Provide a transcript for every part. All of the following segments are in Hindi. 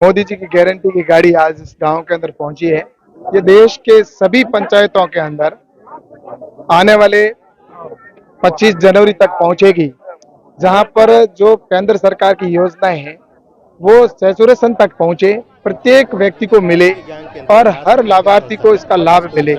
मोदी जी की गारंटी की गाड़ी आज इस गांव के अंदर पहुंची है। ये देश के सभी पंचायतों के अंदर आने वाले 25 जनवरी तक पहुंचेगी, जहां पर जो केंद्र सरकार की योजनाएं हैं वो सैचुरेशन तक पहुंचे, प्रत्येक व्यक्ति को मिले और हर लाभार्थी को इसका लाभ मिले।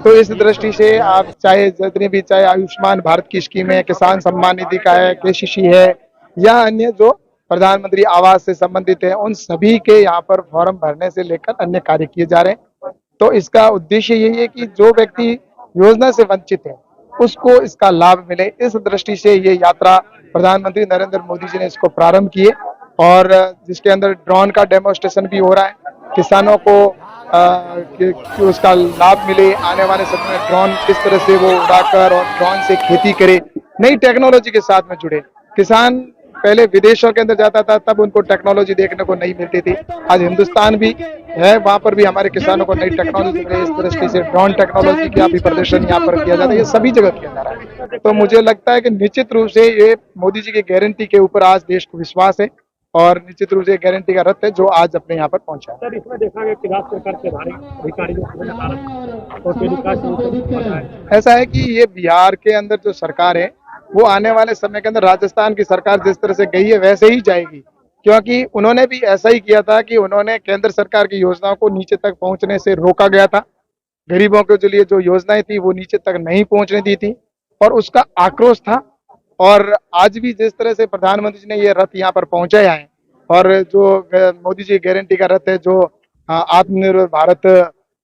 तो इस दृष्टि से आप चाहे जितनी भी, चाहे आयुष्मान भारत की स्कीम है, किसान सम्मान निधि का है, केसीसी है, या अन्य जो प्रधानमंत्री आवास से संबंधित है, उन सभी के यहाँ पर फॉर्म भरने से लेकर अन्य कार्य किए जा रहे हैं। तो इसका उद्देश्य यही है कि जो व्यक्ति योजना से वंचित है उसको इसका लाभ मिले। इस दृष्टि से ये यात्रा प्रधानमंत्री नरेंद्र मोदी जी ने इसको प्रारंभ किए, और जिसके अंदर ड्रोन का डेमोस्ट्रेशन भी हो रहा है। किसानों को कि उसका लाभ मिले, आने वाले समय में ड्रोन किस तरह से वो उड़ाकर और ड्रोन से खेती करे, नई टेक्नोलॉजी के साथ में जुड़े। किसान पहले विदेशों के अंदर जाता था, तब उनको टेक्नोलॉजी देखने को नहीं मिलती थी। आज हिंदुस्तान भी है, वहां पर भी हमारे किसानों को नई टेक्नोलॉजी मिले। इस दृष्टि से ड्रोन टेक्नोलॉजी का भी प्रदर्शन यहाँ पर किया जाता है, ये सभी जगह किया जा रहा है। तो मुझे लगता है कि निश्चित रूप से ये मोदी जी की गारंटी के ऊपर आज देश को विश्वास है, और निश्चित रूप से गारंटी का रथ है जो आज अपने यहाँ पर पहुंचा है। सर, इसमें देखा गया कि राज्य सरकार के भारी अधिकारियों को और टेलीकास्ट ऐसा है कि ये बिहार के अंदर जो सरकार है वो आने वाले समय के अंदर राजस्थान की सरकार जिस तरह से गई है वैसे ही जाएगी, क्योंकि उन्होंने भी ऐसा ही किया था कि उन्होंने केंद्र सरकार की योजनाओं को नीचे तक पहुंचने से रोका गया था। गरीबों के लिए जो योजनाएं थी वो नीचे तक नहीं पहुंचने दी थी, और उसका आक्रोश था। और आज भी जिस तरह से प्रधानमंत्री जी ने ये रथ यहाँ पर पहुंचाया है, और जो मोदी जी गारंटी का रथ है, जो आत्मनिर्भर भारत,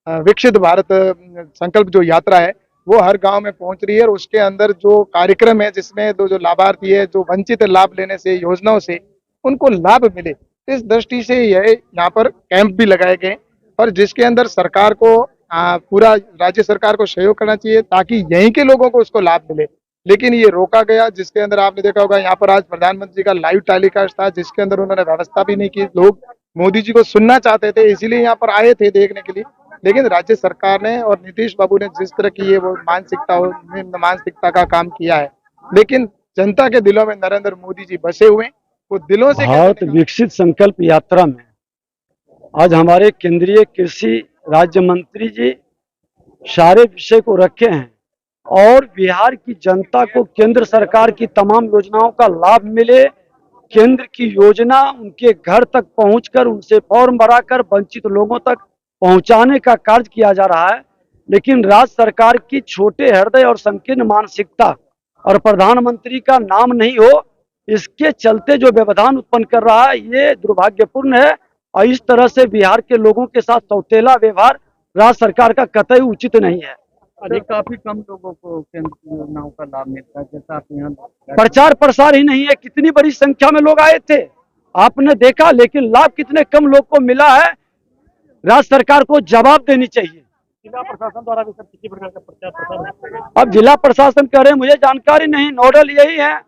विकसित भारत संकल्प जो यात्रा है वो हर गांव में पहुंच रही है, और उसके अंदर जो कार्यक्रम है जिसमें जो लाभार्थी है, जो वंचित लाभ लेने से, योजनाओं से उनको लाभ मिले, इस दृष्टि से यह यहाँ पर कैंप भी लगाए गए, और जिसके अंदर सरकार को पूरा राज्य सरकार को सहयोग करना चाहिए ताकि यहीं के लोगों को उसको लाभ मिले। लेकिन ये रोका गया, जिसके अंदर आपने देखा होगा यहाँ पर आज प्रधानमंत्री का लाइव टेलीकास्ट था, जिसके अंदर उन्होंने व्यवस्था भी नहीं की। लोग मोदी जी को सुनना चाहते थे, इसीलिए यहाँ पर आए थे देखने के लिए। लेकिन राज्य सरकार ने और नीतीश बाबू ने जिस तरह की ये वो मानसिकता का काम किया है, लेकिन जनता के दिलों में नरेंद्र मोदी जी बसे हुए, वो दिलों से भारत विकसित संकल्प यात्रा में आज हमारे केंद्रीय कृषि राज्य मंत्री जी सारे विषय को रखे हैं, और बिहार की जनता को केंद्र सरकार की तमाम योजनाओं का लाभ मिले, केंद्र की योजना उनके घर तक पहुंचकर उनसे फॉर्म भराकर वंचित लोगों तक पहुंचाने का कार्य किया जा रहा है। लेकिन राज्य सरकार की छोटे हृदय और संकीर्ण मानसिकता और प्रधानमंत्री का नाम नहीं हो, इसके चलते जो व्यवधान उत्पन्न कर रहा है ये दुर्भाग्यपूर्ण है, और इस तरह से बिहार के लोगों के साथ सौतेला व्यवहार राज्य सरकार का कतई उचित नहीं है। अभी काफी कम लोगों को केंद्र की योजनाओं का लाभ मिलता है, जैसा आप यहाँ प्रचार प्रसार ही नहीं है, कितनी बड़ी संख्या में लोग आए थे आपने देखा, लेकिन लाभ कितने कम लोग को मिला है। राज्य सरकार को जवाब देनी चाहिए। जिला प्रशासन द्वारा भी सब किसी प्रकार का प्रचार प्रसार। अब जिला प्रशासन कह रहे हैं, मुझे जानकारी नहीं, नोडल यही है,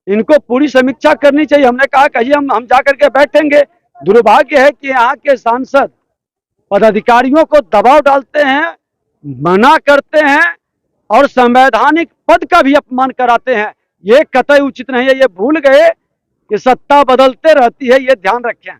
इनको पूरी समीक्षा करनी चाहिए। हमने कहा कहिए हम जाकर के बैठेंगे। दुर्भाग्य है कि यहाँ के सांसद पदाधिकारियों को दबाव डालते हैं, मना करते हैं और संवैधानिक पद का भी अपमान कराते हैं। ये कतई उचित नहीं है। ये भूल गए कि सत्ता बदलते रहती है, ये ध्यान रखें।